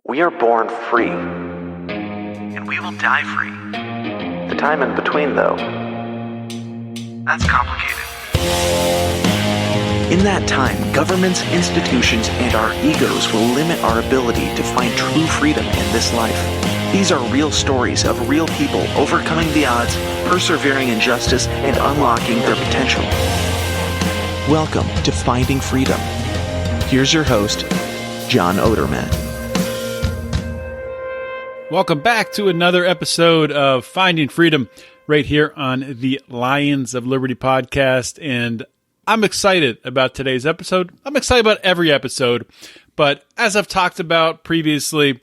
We are born free. And we will die free. The time in between, though, that's complicated. In that time, governments, institutions, and our egos will limit our ability to find true freedom in this life. These are real stories of real people overcoming the odds, persevering in justice, and unlocking their potential. Welcome to Finding Freedom. Here's your host, John Odermatt. Welcome back to another episode of Finding Freedom right here on the Lions of Liberty podcast. And I'm excited about today's episode. I'm excited about every episode. But as I've talked about previously,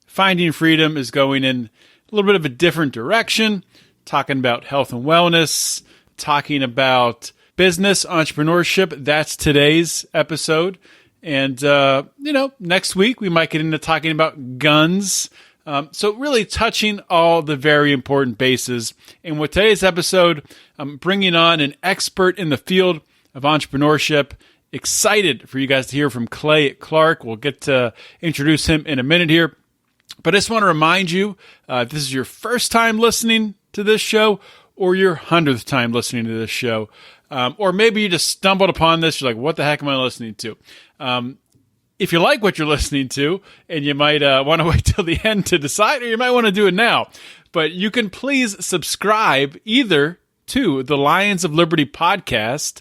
Finding Freedom is going in a little bit of a different direction, talking about health and wellness, talking about business, entrepreneurship. That's today's episode. And, next week we might get into talking about guns. So really touching all the very important bases. And with today's episode, I'm bringing on an expert in the field of entrepreneurship. Excited for you guys to hear from Clay Clark. We'll get to introduce him in a minute here. But I just want to remind you, if this is your first time listening to this show or your 100th time listening to this show, or maybe you just stumbled upon this, you're like, what the heck am I listening to? If you like what you're listening to, and you might want to wait till the end to decide, or you might want to do it now, but you can please subscribe either to the Lions of Liberty podcast,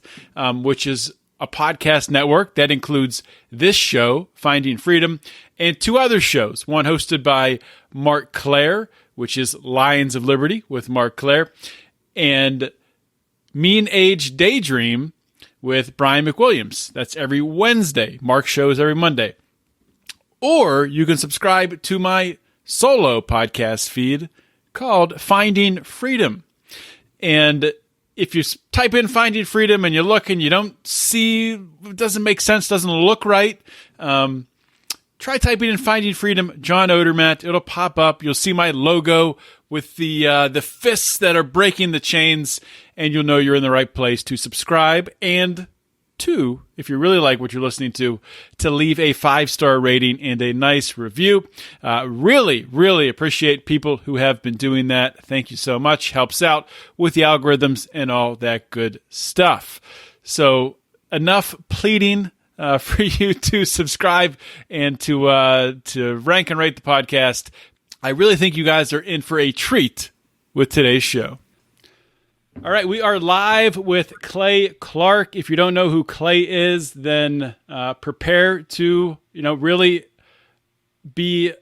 which is a podcast network that includes this show, Finding Freedom, and two other shows, one hosted by Mark Claire, which is Lions of Liberty with Mark Claire, and Mean Age Daydream with Brian McWilliams. That's every Wednesday. Mark shows every Monday. Or you can subscribe to my solo podcast feed called Finding Freedom. And if you type in Finding Freedom and you look and you don't see, it doesn't make sense, doesn't look right, try typing in Finding Freedom, John Odermatt. It'll pop up. You'll see my logo with the fists that are breaking the chains, and you'll know you're in the right place to subscribe. And two, if you really like what you're listening to leave a 5-star rating and a nice review. Really, really appreciate people who have been doing that. Thank you so much. Helps out with the algorithms and all that good stuff. So enough pleading for you to subscribe and to rank and rate the podcast. I really think you guys are in for a treat with today's show. All right, we are live with Clay Clark. If you don't know who Clay is, then prepare to, really be,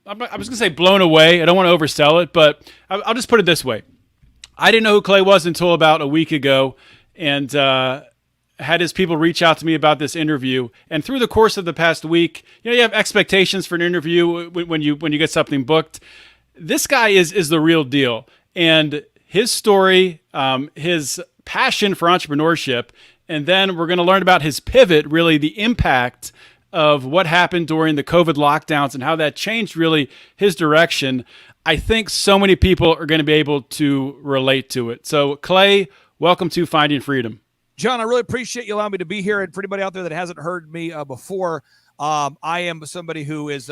I was going to say blown away. I don't want to oversell it, but I'll just put it this way. I didn't know who Clay was until about a week ago, and had his people reach out to me about this interview. And through the course of the past week, you have expectations for an interview when you get something booked. This guy is the real deal. And his story, his passion for entrepreneurship, and then we're going to learn about his pivot, really the impact of what happened during the COVID lockdowns and how that changed really his direction. I think so many people are going to be able to relate to it. So Clay, welcome to Finding Freedom. John, I really appreciate you allowing me to be here. And for anybody out there that hasn't heard me before, I am somebody who is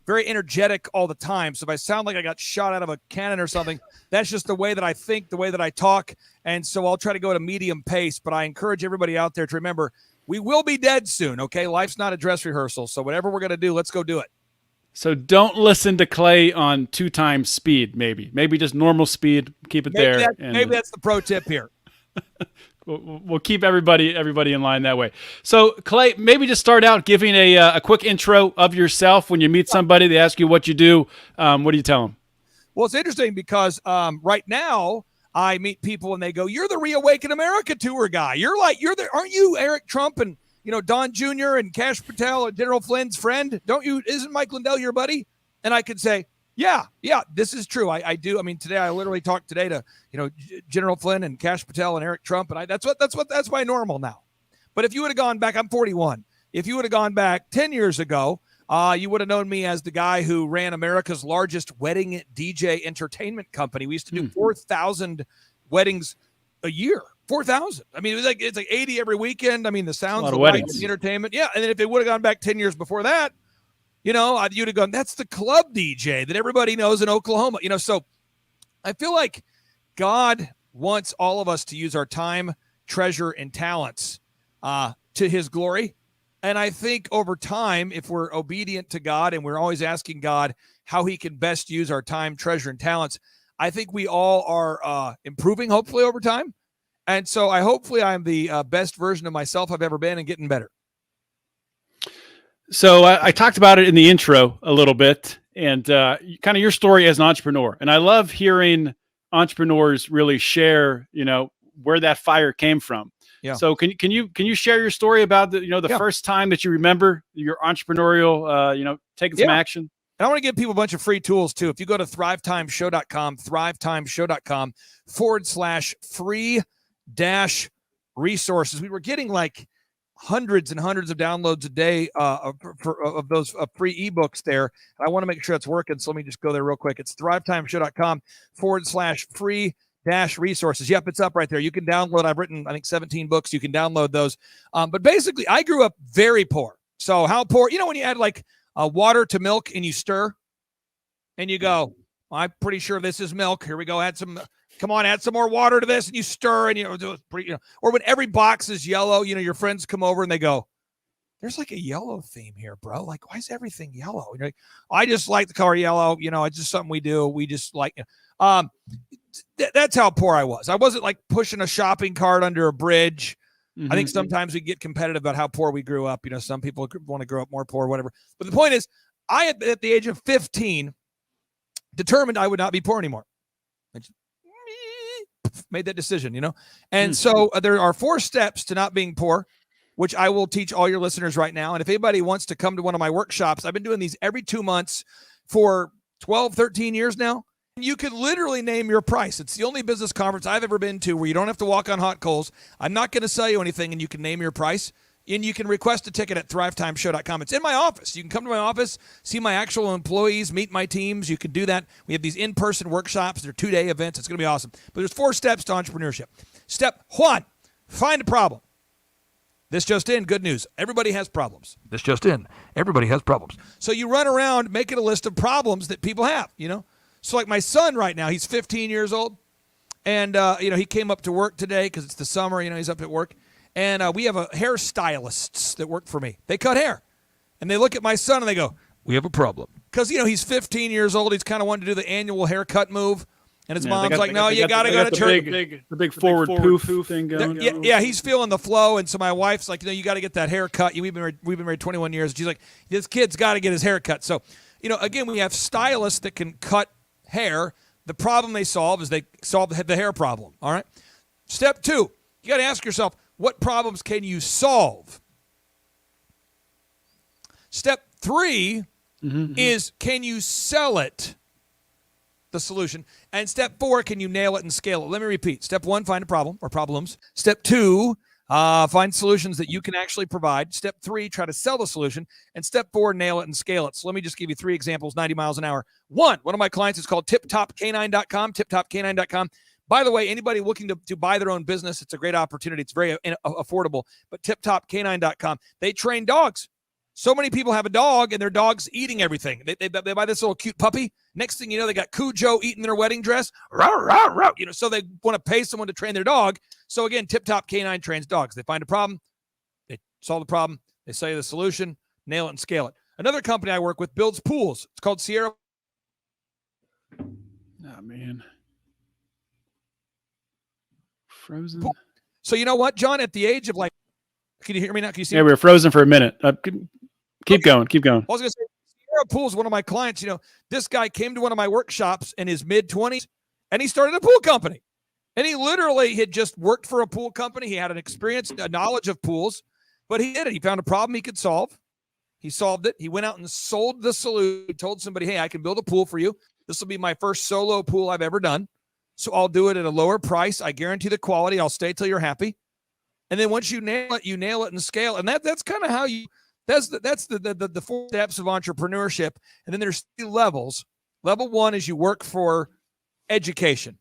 very energetic all the time. So if I sound like I got shot out of a cannon or something, that's just the way that I think, the way that I talk. And so I'll try to go at a medium pace. But I encourage everybody out there to remember, we will be dead soon, okay? Life's not a dress rehearsal. So whatever we're going to do, let's go do it. So don't listen to Clay on 2 times speed, maybe. Maybe just normal speed. Keep it there. Maybe that's the pro tip here. We'll keep everybody in line that way. So, Clay, maybe just start out giving a quick intro of yourself. When you meet somebody, they ask you what you do. What do you tell them? Well, it's interesting because right now I meet people and they go, "You're the Reawaken America tour guy. Aren't you Eric Trump and Don Jr. and Kash Patel and General Flynn's friend? Isn't Mike Lindell your buddy?" And I could say, Yeah, this is true. I do. I mean, today I literally talked to General Flynn and Kash Patel and Eric Trump, and that's my normal now. But if you would have gone back, I'm 41. If you would have gone back 10 years ago, you would have known me as the guy who ran America's largest wedding DJ entertainment company. We used to do 4,000 weddings a year. 4,000. I mean, it's like 80 every weekend. I mean, the sounds, the lights, the entertainment. Yeah, and then if they would have gone back 10 years before that, You'd have gone, that's the club DJ that everybody knows in Oklahoma. So I feel like God wants all of us to use our time, treasure, and talents to his glory. And I think over time, if we're obedient to God and we're always asking God how he can best use our time, treasure, and talents, I think we all are improving, hopefully, over time. And so hopefully I'm the best version of myself I've ever been and getting better. So I talked about it in the intro a little bit, and kind of your story as an entrepreneur. And I love hearing entrepreneurs really share, where that fire came from. Yeah. So can you share your story about the first time that you remember your entrepreneurial, taking some action? And I want to give people a bunch of free tools too. If you go to thrivetimeshow.com, thrivetimeshow.com/free-resources, we were getting like hundreds and hundreds of downloads a day of those free ebooks there. And I want to make sure that's working. So let me just go there real quick. It's thrivetimeshow.com/free-resources. Yep, it's up right there. You can download. I've written, I think, 17 books. You can download those. But basically, I grew up very poor. So how poor? When you add like water to milk and you stir and you go, I'm pretty sure this is milk. Here we go. Add some more water to this, and you stir, and or when every box is yellow, your friends come over and they go, there's like a yellow theme here, bro. Like, why is everything yellow? You're like, I just like the color yellow. It's just something we do. We just like, that's how poor I was. I wasn't like pushing a shopping cart under a bridge. I think sometimes we get competitive about how poor we grew up. Some people want to grow up more poor, whatever. But the point is, I had, at the age of 15, determined I would not be poor anymore. I just made that decision, And so there are 4 steps to not being poor, which I will teach all your listeners right now. And if anybody wants to come to one of my workshops, I've been doing these every 2 months for 12, 13 years now. You could literally name your price. It's the only business conference I've ever been to where you don't have to walk on hot coals. I'm not going to sell you anything, and you can name your price. And you can request a ticket at thrivetimeshow.com. It's in my office. You can come to my office, see my actual employees, meet my teams. You can do that. We have these in-person workshops. They're 2-day events. It's going to be awesome. But there's 4 steps to entrepreneurship. Step 1, find a problem. This just in, good news. Everybody has problems. This just in, everybody has problems. So you run around making a list of problems that people have, So like my son right now, he's 15 years old. And, he came up to work today because it's the summer, he's up at work. And we have hairstylists that work for me. They cut hair. And they look at my son and they go, we have a problem. Because, he's 15 years old. He's kind of wanting to do the annual haircut move. And his mom's like, no, you got to go to church. The big forward poof thing going. Yeah, he's feeling the flow. And so my wife's like, you got to get that haircut. We've been married 21 years. And she's like, this kid's got to get his haircut. So, again, we have stylists that can cut hair. The problem they solve is they solve the hair problem. All right. Step 2, you got to ask yourself, what problems can you solve? Step 3 is, can you sell it, the solution? And step 4, can you nail it and scale it? Let me repeat. Step 1, find a problem or problems. Step 2, find solutions that you can actually provide. Step 3, try to sell the solution. And step 4, nail it and scale it. So let me just give you 3 examples, 90 miles an hour. One of my clients is called tiptopcanine.com, tiptopcanine.com. By the way, anybody looking to buy their own business, it's a great opportunity. It's very affordable. But tiptopcanine.com, they train dogs. So many people have a dog and their dog's eating everything. They buy this little cute puppy. Next thing you know, they got Cujo eating their wedding dress. So they want to pay someone to train their dog. So again, Tip Top Canine trains dogs. They find a problem, they solve the problem, they sell you the solution, nail it and scale it. Another company I work with builds pools. It's called Sierra. Oh, man. Frozen. So you know what, John? At the age of can you hear me now? Can you see? Yeah, we were frozen for a minute. Keep going. I was going to say, Sierra Pool's one of my clients. This guy came to one of my workshops in his mid-20s, and he started a pool company. And he literally had just worked for a pool company. He had an experience, a knowledge of pools, but he did it. He found a problem he could solve. He solved it. He went out and sold the solution. He told somebody, hey, I can build a pool for you. This will be my first solo pool I've ever done. So I'll do it at a lower price. I guarantee the quality. I'll stay till you're happy. And then once you nail it and scale. And that's kind of how that's the 4 steps of entrepreneurship. And then there's 3 levels. Level 1 is you work for education.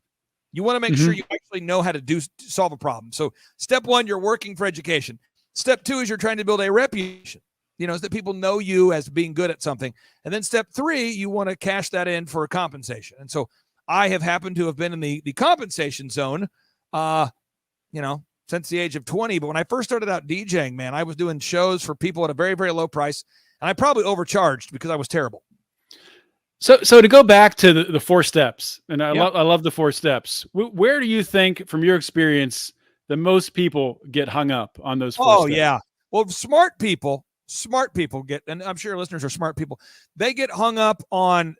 You want to make sure you actually know how to solve a problem. So step 1, you're working for education. Step 2 is you're trying to build a reputation. is that people know you as being good at something. And then step 3, you want to cash that in for a compensation. And so I have happened to have been in the compensation zone, since the age of 20. But when I first started out DJing, man, I was doing shows for people at a very, very low price. And I probably overcharged because I was terrible. So to go back to the 4 steps, and I love the 4 steps. Where do you think, from your experience, that most people get hung up on those 4 steps? Oh, yeah. Well, smart people get, and I'm sure your listeners are smart people, they get hung up on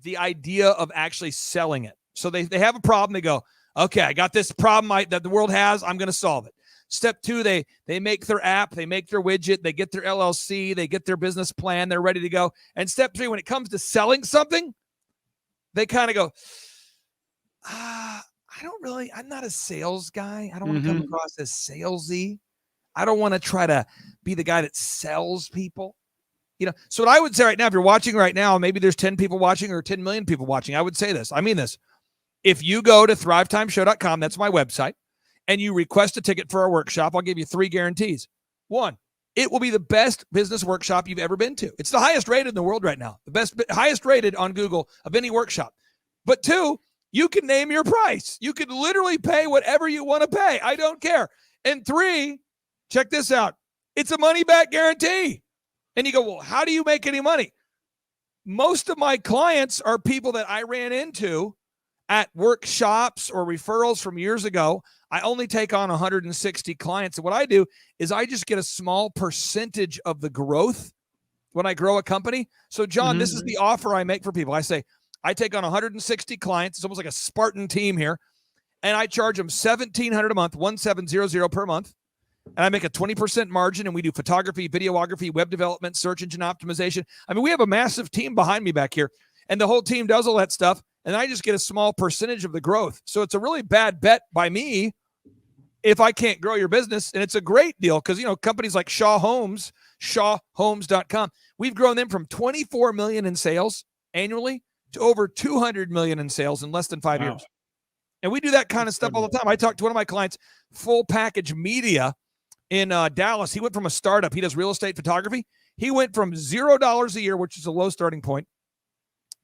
the idea of actually selling it. So they have a problem. They go, okay, I got this problem that the world has. I'm going to solve it. Step 2, they make their app, they make their widget, they get their LLC, they get their business plan, they're ready to go. And step 3, when it comes to selling something, they kind of go, I'm not a sales guy. I don't want to come across as salesy. I don't want to try to be the guy that sells people. So what I would say right now, if you're watching right now, maybe there's 10 people watching or 10 million people watching, I would say this. I mean this. If you go to thrivetimeshow.com, that's my website, and you request a ticket for our workshop, I'll give you 3 guarantees. 1, it will be the best business workshop you've ever been to. It's the highest rated in the world right now, highest rated on Google of any workshop. But 2, you can name your price. You can literally pay whatever you want to pay. I don't care. And 3, check this out. It's a money back guarantee. And you go, well, how do you make any money? Most of my clients are people that I ran into at workshops or referrals from years ago. I only take on 160 clients. And what I do is I just get a small percentage of the growth when I grow a company. So, John, this is the offer I make for people. I say, I take on 160 clients. It's almost like a Spartan team here. And I charge them $1,700 a month, 1,700 per month. And I make a 20% margin, and we do photography, videography, web development, search engine optimization. I mean, we have a massive team behind me back here, and the whole team does all that stuff. And I just get a small percentage of the growth. So it's a really bad bet by me if I can't grow your business. And it's a great deal because, companies like Shaw Homes, shawhomes.com, we've grown them from 24 million in sales annually to over 200 million in sales in less than 5 years. And we do that kind of stuff all the time. I talked to one of my clients, Full Package Media in Dallas. He went from a startup. He does real estate photography. He went from $0 a year, which is a low starting point,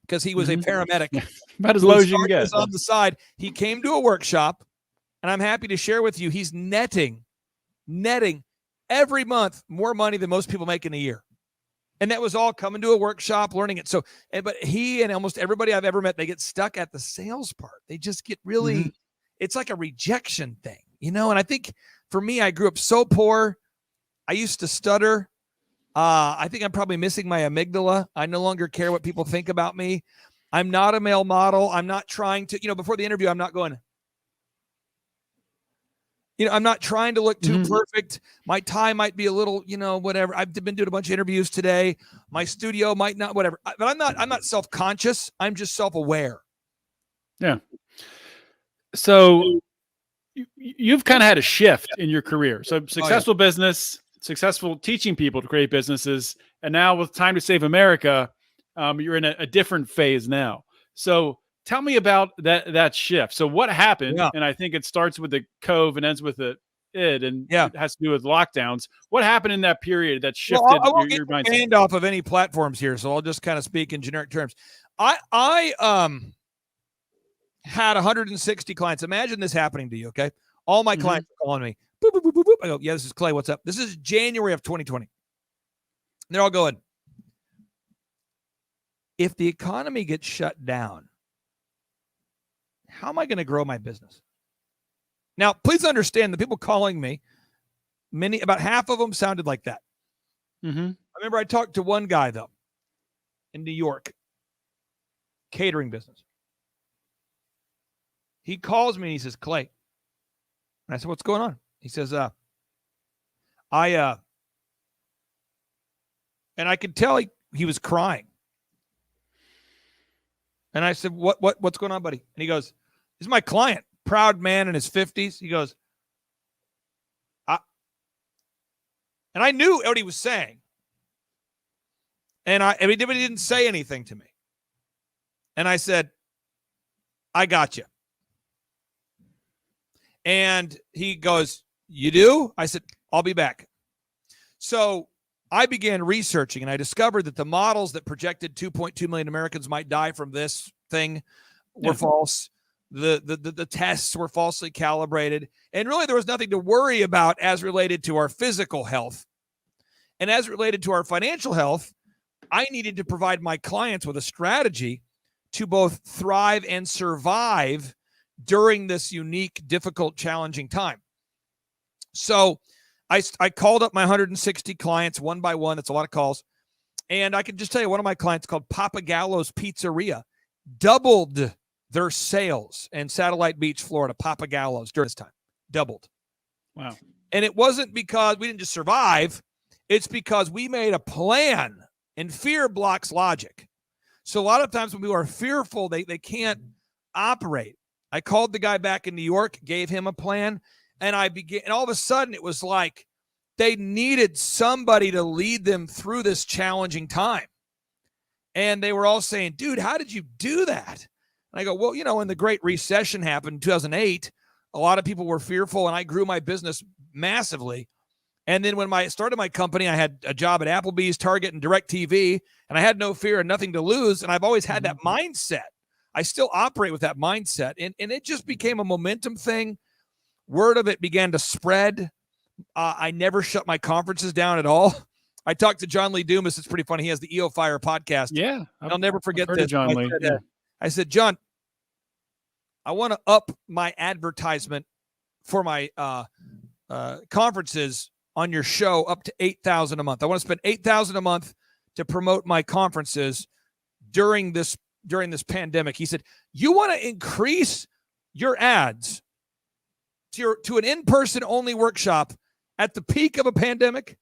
because he was a paramedic. About as low as you can get. On the side, he came to a workshop, and I'm happy to share with you, he's netting every month more money than most people make in a year. And that was all coming to a workshop, learning it. So, but he and almost everybody I've ever met, they get stuck at the sales part. They just get really, it's like a rejection thing, And I think for me, I grew up so poor. I used to stutter. I think I'm probably missing my amygdala. I no longer care what people think about me. I'm not a male model. I'm not trying to, before the interview, I'm not going, I'm not trying to look too perfect. My tie might be a little, whatever. I've been doing a bunch of interviews today. My studio might not, whatever. But I'm not self-conscious. I'm just self-aware. Yeah. So you've kind of had a shift in your career. So successful business, successful teaching people to create businesses. And now with Time to Save America, you're in a different phase now. So tell me about that shift. So what happened? Yeah. And I think it starts with the Cove and ends with the id, and it has to do with lockdowns. What happened in that period that shifted your mindset? Hand off of any platforms here, so I'll just kind of speak in generic terms. I had 160 clients. Imagine this happening to you, okay? All my clients are calling me. Boop, boop, boop, boop, boop. I go, yeah, this is Clay. What's up? This is January of 2020. And they're all going, if the economy gets shut down, how am I going to grow my business? Now, please understand the people calling me, about half of them sounded like that. I remember I talked to one guy, though, in New York, catering business. He calls me and he says, Clay. And I said, what's going on? He says, and I could tell he was crying. And I said, what's going on, buddy? And he goes, this is my client, proud man in his 50s. He goes, and I knew what he was saying. And he didn't say anything to me. And I said, I got you. And he goes, you do? I said, I'll be back. So I began researching, and I discovered that the models that projected 2.2 million Americans might die from this thing were false. The tests were falsely calibrated, and really there was nothing to worry about as related to our physical health. And as related to our financial health, I needed to provide my clients with a strategy to both thrive and survive during this unique, difficult, challenging time. So I called up my 160 clients one by one. That's a lot of calls. And I can just tell you, one of my clients called Papa Gallo's Pizzeria doubled their sales in Satellite Beach, Florida. Papa Gallo's during this time. Doubled. Wow. And it wasn't because we didn't just survive. It's because we made a plan, and fear blocks logic. So a lot of times when people are fearful, they can't operate. I called the guy back in New York, gave him a plan, and and all of a sudden it was like they needed somebody to lead them through this challenging time. And they were all saying, dude, how did you do that? And I go, well, when the Great Recession happened in 2008, a lot of people were fearful, and I grew my business massively. And then when I started my company, I had a job at Applebee's, Target, and DirecTV, and I had no fear and nothing to lose. And I've always had that mindset. I still operate with that mindset. And it just became a momentum thing. Word of it began to spread. I never shut my conferences down at all. I talked to John Lee Dumas. It's pretty funny. He has the EO Fire podcast. Yeah. I'll never forget I've heard this. of John Lee. I said, John, I want to up my advertisement for my conferences on your show up to $8,000 a month. I want to spend $8,000 a month to promote my conferences during this pandemic. He said, you want to increase your ads to an in-person only workshop at the peak of a pandemic?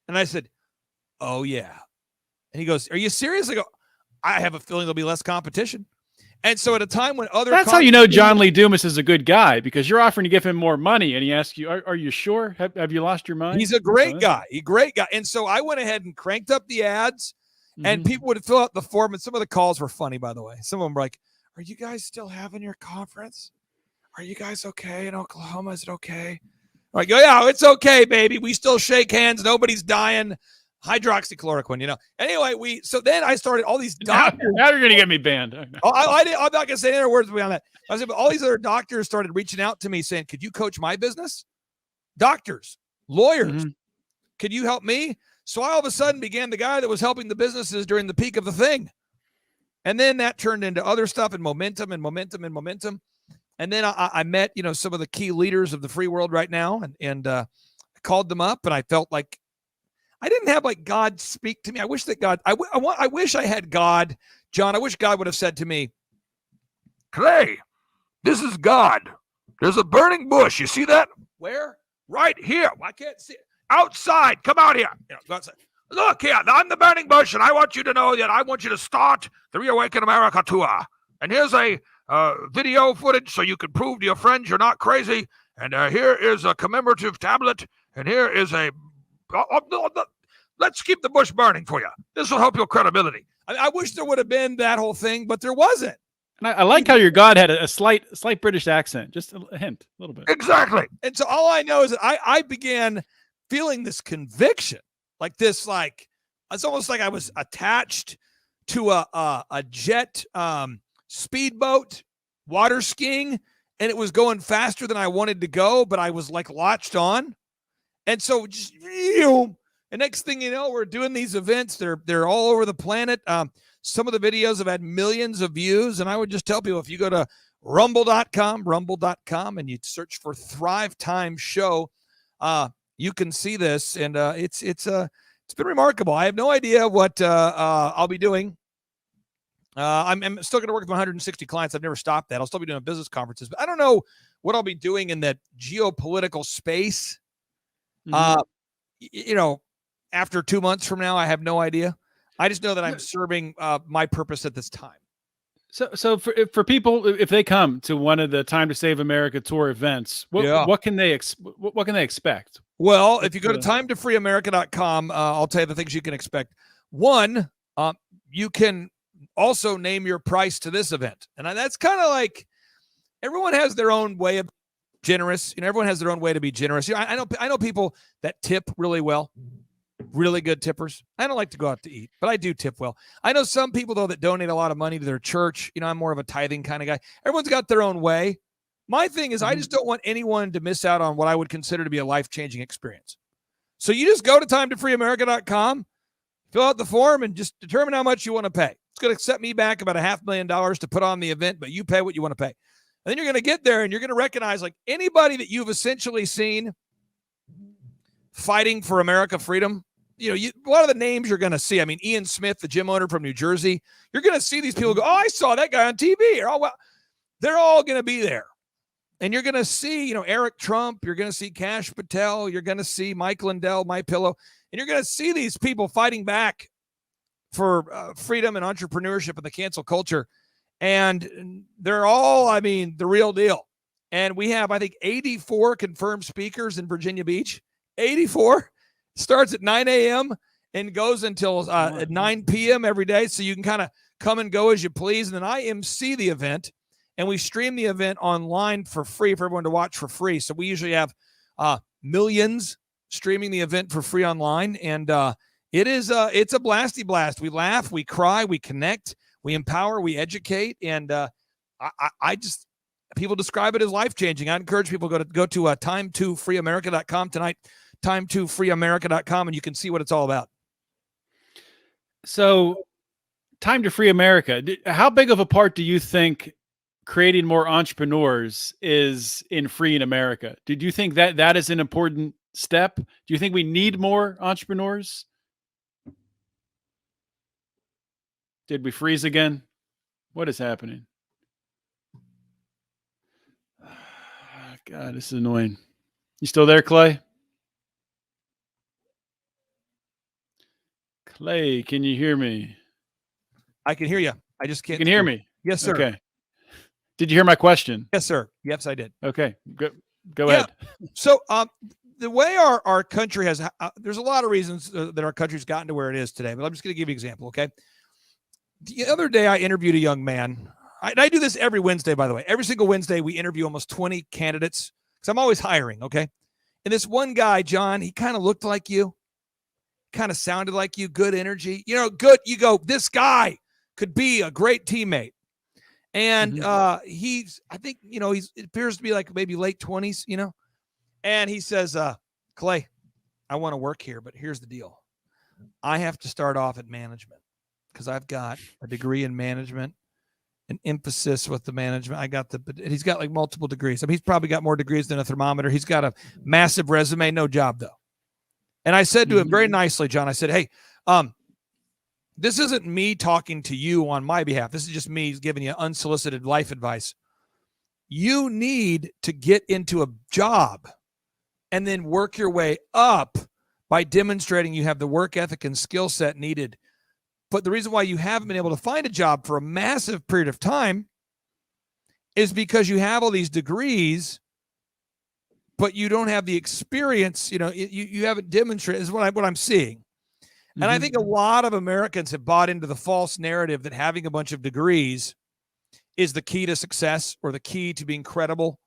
And I said, oh yeah. And he goes, are you serious? I go, I have a feeling there'll be less competition. And so at a time when that's how you know John Lee Dumas is a good guy, because you're offering to give him more money, and he asks you, "Are you sure? Have you lost your mind?" He's a great guy. And so I went ahead and cranked up the ads, and people would fill out the form. And some of the calls were funny, by the way. Some of them were like, "Are you guys still having your conference? Are you guys okay in Oklahoma? Is it okay?" I'm like, oh yeah, it's okay, baby. We still shake hands. Nobody's dying. Hydroxychloroquine, Anyway, so then I started all these doctors. Now you're going to get me banned. I'm not going to say any other words beyond that. I said, but all these other doctors started reaching out to me saying, could you coach my business? Doctors, lawyers, could you help me? So I all of a sudden began the guy that was helping the businesses during the peak of the thing. And then that turned into other stuff and momentum and momentum and momentum. And then I met, some of the key leaders of the free world right now. And I called them up, and I felt like I didn't have like God speak to me. I wish that God, I wish I had God, John. I wish God would have said to me, Clay, this is God. There's a burning bush. You see that? Where? Right here. I can't see it. Outside. Come out here. Go outside. Look here. I'm the burning bush, and I want you to know that I want you to start the Reawaken America tour. And here's a video footage so you can prove to your friends you're not crazy. And here is a commemorative tablet. And here is a let's keep the bush burning for you. This will help your credibility. I wish there would have been that whole thing, but there wasn't. And I like how your God had a slight British accent, just a hint, a little bit. Exactly. And so all I know is that I began feeling this conviction, like this, like it's almost like I was attached to a jet speedboat, water skiing, and it was going faster than I wanted to go, but I was like latched on. And so just, and next thing you know, we're doing these events. They're all over the planet. Some of the videos have had millions of views. And I would just tell people, if you go to rumble.com, and you search for Thrive Time Show, you can see this. And it's been remarkable. I have no idea what I'll be doing. I'm still going to work with 160 clients. I've never stopped that. I'll still be doing business conferences, but I don't know what I'll be doing in that geopolitical space. After 2 months from now, I have no idea. I just know that I'm serving my purpose at this time. So for people, if they come to one of the Time to Save America tour events, what can they expect? Well, if you go to timetofreeamerica.com, I'll tell you the things you can expect. One, you can also name your price to this event. And that's kind of like everyone has their own way of generous. Everyone has their own way to be generous. I know people that tip really well. really good tippers. I don't like to go out to eat, but I do tip well. I know some people, though, that donate a lot of money to their church. I'm more of a tithing kind of guy. Everyone's got their own way. My thing is I just don't want anyone to miss out on what I would consider to be a life-changing experience. So you just go to timetofreeamerica.com, fill out the form, and just determine how much you want to pay. It's going to set me back about $500,000 to put on the event, but you pay what you want to pay. And then you're going to get there and you're going to recognize like anybody that you've essentially seen fighting for America freedom. A lot of the names you're going to see. I mean, Ian Smith, the gym owner from New Jersey, you're going to see these people go, oh, I saw that guy on TV. They're all going to be there. And you're going to see, Eric Trump, you're going to see Kash Patel, you're going to see Mike Lindell, MyPillow, and you're going to see these people fighting back for freedom and entrepreneurship and the cancel culture. And they're all, the real deal. And we have, I think, 84 confirmed speakers in Virginia Beach. 84. Starts at 9 a.m. and goes until at 9 p.m. every day. So you can kind of come and go as you please. And then I MC the event. And we stream the event online for free for everyone to watch for free. So we usually have millions streaming the event for free online. And it's a blasty blast. We laugh, we cry, we connect, we empower, we educate. And I just, people describe it as life-changing. I encourage people to go to time2freeamerica.com tonight, time2freeamerica.com, and you can see what it's all about. So Time to Free America, how big of a part do you think creating more entrepreneurs is in freeing America? Did you think that is an important step? Do you think we need more entrepreneurs? Did we freeze again? What is happening? God, this is annoying. You still there, Clay? Clay, can you hear me? I can hear you. I just can't. You can hear me? Yes, sir. Okay. Did you hear my question? Yes, sir. Yes, I did. Okay. Go ahead. So the way our country has, there's a lot of reasons that our country's gotten to where it is today, but I'm just going to give you an example, okay? The other day I interviewed a young man. I do this every Wednesday, by the way. Every single Wednesday we interview almost 20 candidates because I'm always hiring, okay? And this one guy, John, he kind of looked like you, kind of sounded like you, good energy. Good. You go, this guy could be a great teammate. And he's, I think, it appears to be like maybe late 20s, and he says, Clay, I want to work here, but here's the deal. I have to start off at management because I've got a degree in management, an emphasis with the management. He's got like multiple degrees. He's probably got more degrees than a thermometer. He's got a massive resume, no job though. And I said to him very nicely, John, I said, hey, this isn't me talking to you on my behalf. This is just me giving you unsolicited life advice. You need to get into a job and then work your way up by demonstrating you have the work ethic and skill set needed. But the reason why you haven't been able to find a job for a massive period of time is because you have all these degrees, but you don't have the experience. You haven't demonstrated is what I'm seeing. And I think a lot of Americans have bought into the false narrative that having a bunch of degrees is the key to success or the key to being credible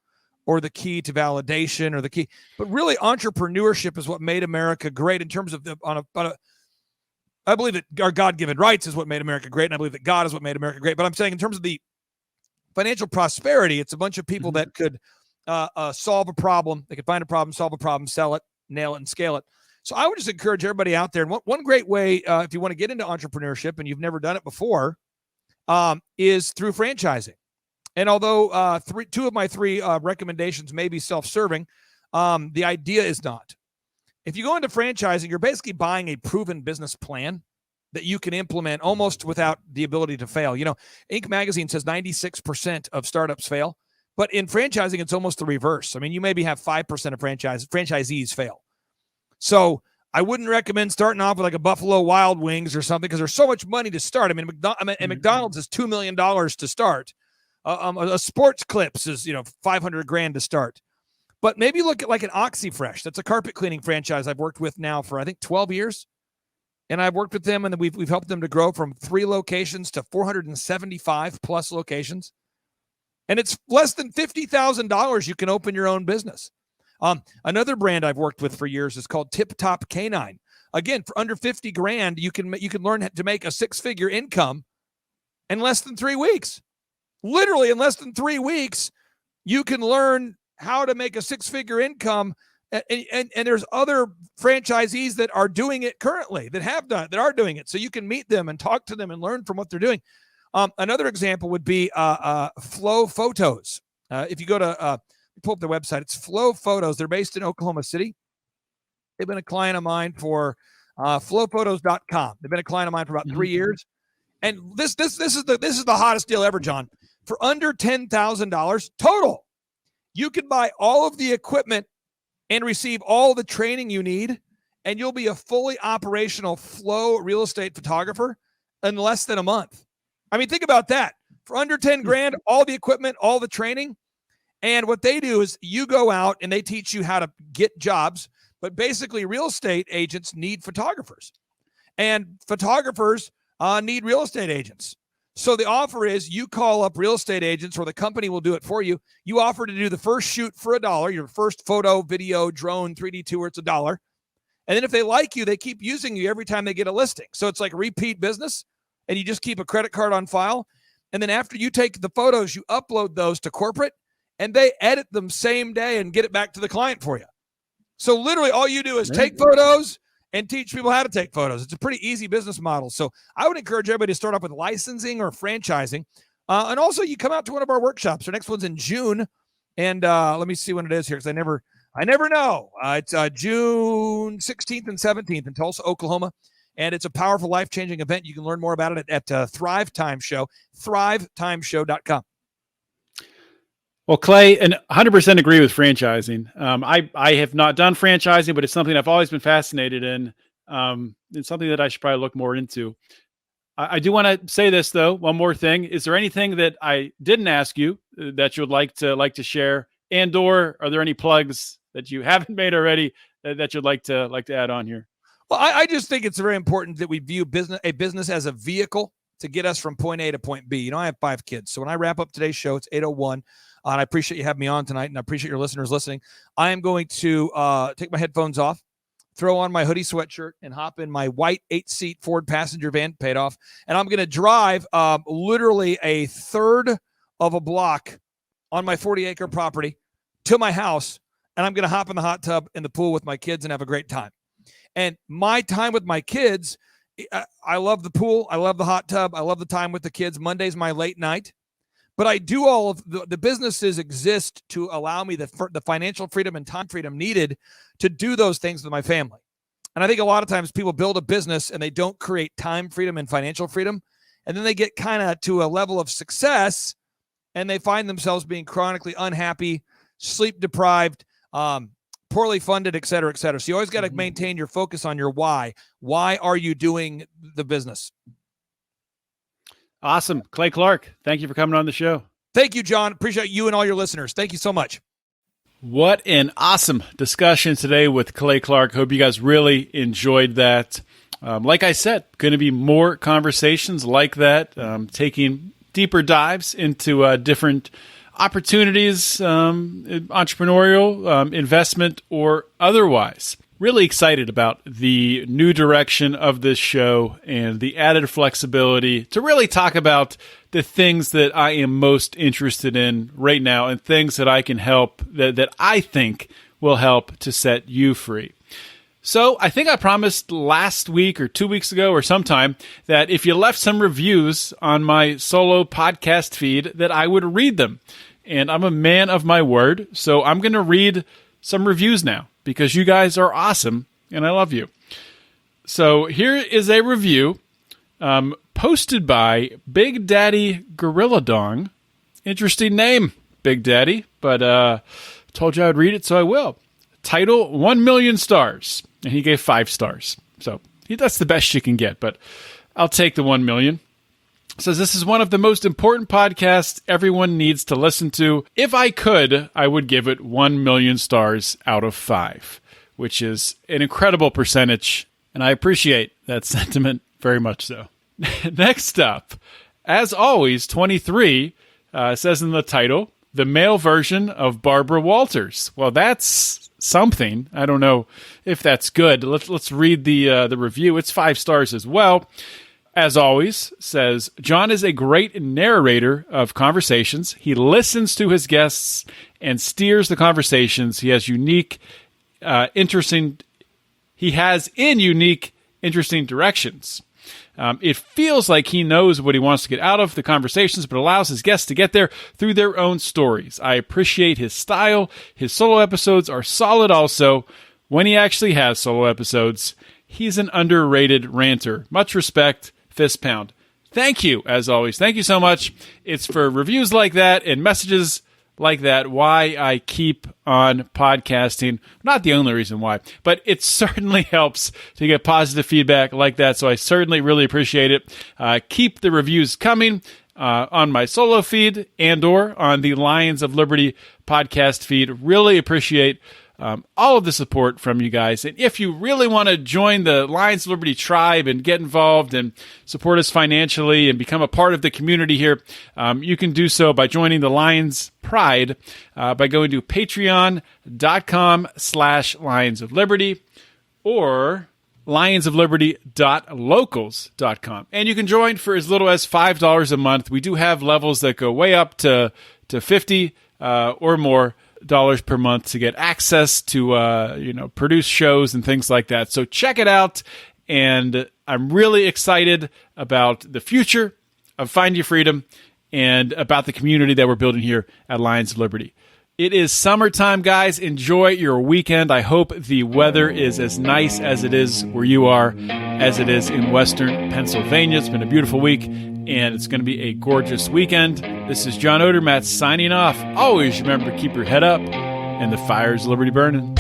or the key to validation or the key. But really, entrepreneurship is what made America great in terms of I believe that our God-given rights is what made America great, and I believe that God is what made America great. But I'm saying in terms of the financial prosperity, it's a bunch of people that could solve a problem. They could find a problem, solve a problem, sell it, nail it, and scale it. So I would just encourage everybody out there. And one great way, if you want to get into entrepreneurship and you've never done it before, is through franchising. And although two of my three recommendations may be self-serving, the idea is not. If you go into franchising, you're basically buying a proven business plan that you can implement almost without the ability to fail. Inc. magazine says 96% of startups fail, but in franchising, it's almost the reverse. You maybe have 5% of franchisees fail. So I wouldn't recommend starting off with like a Buffalo Wild Wings or something because there's so much money to start. McDonald's is $2 million to start. A Sports Clips is $500,000 to start. But maybe look at like an OxyFresh. That's a carpet cleaning franchise I've worked with now for I think 12 years, and I've worked with them and we've helped them to grow from 3 locations to 475 plus locations. And it's less than $50,000. You can open your own business. Another brand I've worked with for years is called Tip Top Canine. again, for under 50 grand, you can learn to make a six-figure income in less than 3 weeks. Literally in less than 3 weeks, you can learn how to make a six-figure income. And there's other franchisees that are doing it currently, that are doing it. So you can meet them and talk to them and learn from what they're doing. Another example would be Flow Photos. If you go to pull up their website, it's Flow Photos. They're based in Oklahoma City. They've been a client of mine for flowphotos.com. They've been a client of mine for about 3 years. And this is the hottest deal ever, John. For under $10,000 total, you can buy all of the equipment and receive all the training you need, and you'll be a fully operational Flow real estate photographer in less than a month. I mean, think about that. For under 10 grand, all the equipment, all the training. And what they do is you go out and they teach you how to get jobs, but basically real estate agents need photographers, and photographers need real estate agents. So the offer is you call up real estate agents, or the company will do it for you. You offer to do the first shoot for $1, your first photo, video, drone, 3D tour, it's $1. And then if they like you, they keep using you every time they get a listing. So it's like repeat business, and you just keep a credit card on file. And then after you take the photos, you upload those to corporate, and they edit them same day and get it back to the client for you. So literally all you do is take photos and teach people how to take photos. It's a pretty easy business model. So I would encourage everybody to start off with licensing or franchising. And also you come out to one of our workshops. Our next one's in June. And let me see when it is here, because I never know. It's June 16th and 17th in Tulsa, Oklahoma. And it's a powerful, life-changing event. You can learn more about it at Thrive Time Show, thrivetimeshow.com. Well, Clay, and 100% agree with franchising. I have not done franchising, but it's something I've always been fascinated in. It's something that I should probably look more into. I do want to say this, though. One more thing. Is there anything that I didn't ask you that you would like to share? And or are there any plugs that you haven't made already that you'd like to add on here? Well, I just think it's very important that we view a business as a vehicle to get us from point A to point B. You know, I have 5 kids. So when I wrap up today's show, it's 8:01. And I appreciate you having me on tonight, and I appreciate your listeners listening. I am going to take my headphones off, throw on my hoodie sweatshirt, and hop in my white 8-seat Ford passenger van, paid off. And I'm going to drive literally a third of a block on my 40-acre property to my house, and I'm going to hop in the hot tub in the pool with my kids and have a great time. And my time with my kids, I love the pool. I love the hot tub. I love the time with the kids. Monday's my late night. But I do all of the businesses exist to allow me the financial freedom and time freedom needed to do those things with my family. And I think a lot of times people build a business and they don't create time freedom and financial freedom. And then they get kind of to a level of success and they find themselves being chronically unhappy, sleep deprived, poorly funded, et cetera, et cetera. So you always got to maintain your focus on your why. Why are you doing the business? Awesome. Clay Clark, thank you for coming on the show. Thank you, John. Appreciate you and all your listeners. Thank you so much. What an awesome discussion today with Clay Clark. Hope you guys really enjoyed that. Like I said, going to be more conversations like that, taking deeper dives into different opportunities, entrepreneurial, investment, or otherwise. Really excited about the new direction of this show and the added flexibility to really talk about the things that I am most interested in right now and things that I can help, that I think will help to set you free. So I think I promised last week or 2 weeks ago or sometime that if you left some reviews on my solo podcast feed that I would read them. And I'm a man of my word, so I'm going to read some reviews now, because you guys are awesome, and I love you. So here is a review posted by Big Daddy Gorilla Dong. Interesting name, Big Daddy, but told you I would read it, so I will. Title, 1 million stars, and he gave 5 stars. So that's the best you can get, but I'll take the 1 million. Says, this is one of the most important podcasts everyone needs to listen to. If I could, I would give it 1 million stars out of 5, which is an incredible percentage, and I appreciate that sentiment very much so. Next up, as always, 23 says in the title, the male version of Barbara Walters. Well, that's something. I don't know if that's good. Let's read the review. It's 5 stars as well. As always, says, John is a great narrator of conversations. He listens to his guests and steers the conversations. He has interesting directions. It feels like he knows what he wants to get out of the conversations, but allows his guests to get there through their own stories. I appreciate his style. His solo episodes are solid also. When he actually has solo episodes, he's an underrated ranter. Much respect. Fist pound. Thank you, as always. Thank you so much. It's for reviews like that and messages like that why I keep on podcasting. Not the only reason why, but it certainly helps to get positive feedback like that, so I certainly really appreciate it. Keep the reviews coming on my solo feed and or on the Lions of Liberty podcast feed. Really appreciate all of the support from you guys. And if you really want to join the Lions of Liberty tribe and get involved and support us financially and become a part of the community here, you can do so by joining the Lions Pride by going to patreon.com/Lions of Liberty or lionsofliberty.locals.com. And you can join for as little as $5 a month. We do have levels that go way up to 50 or more dollars per month to get access to produce shows and things like that. So check it out, and I'm really excited about the future of Find Your Freedom and about the community that we're building here at Lions of Liberty. It is summertime, guys. Enjoy your weekend. I hope the weather is as nice as it is where you are as it is in Western Pennsylvania. It's been a beautiful week, and it's going to be a gorgeous weekend. This is John Odermatt signing off. Always remember to keep your head up and the fire's Liberty burning.